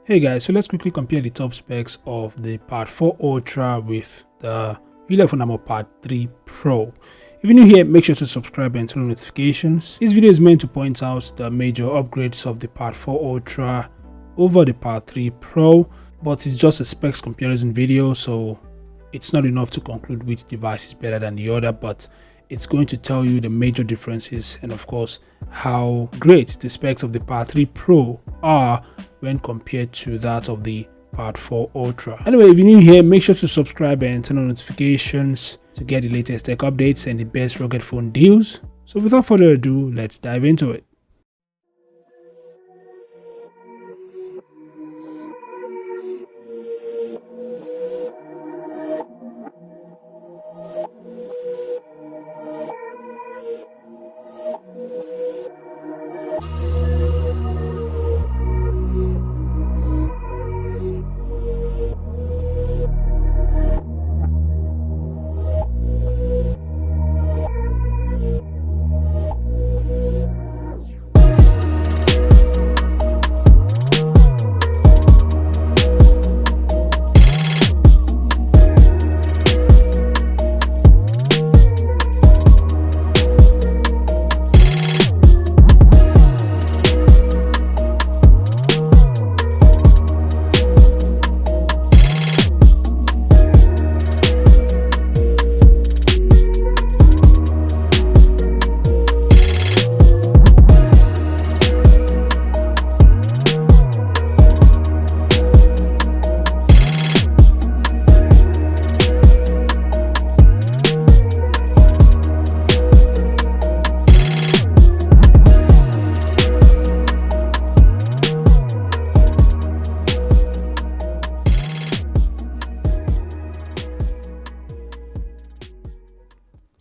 Hey guys, so let's quickly compare the top specs of the Pad 4 Ultra with the Ulefone Armor Pad 3 Pro. If you're new here, make sure to subscribe and turn on notifications. This video is meant to point out the major upgrades of the Pad 4 Ultra over the Pad 3 Pro, but it's just a specs comparison video, so it's not enough to conclude which device is better than the other, but it's going to tell you the major differences and of course how great the specs of the Pad 3 Pro are when compared to that of the Pad 4 Ultra. Anyway, if you're new here, make sure to subscribe and turn on notifications to get the latest tech updates and the best rugged phone deals. So without further ado, let's dive into it.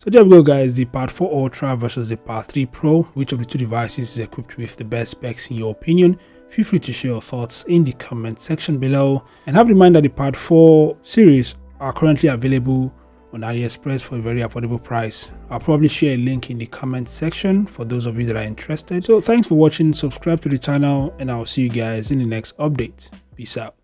So there we go guys, the Pad 4 Ultra versus the Pad 3 Pro. Which of the two devices is equipped with the best specs in your opinion? Feel free to share your thoughts in the comment section below, and have in mind that the Pad 4 series are currently available on AliExpress for a very affordable price. I'll probably share a link in the comment section for those of you that are interested. So thanks for watching, subscribe to the channel, and I'll see you guys in the next update. Peace out.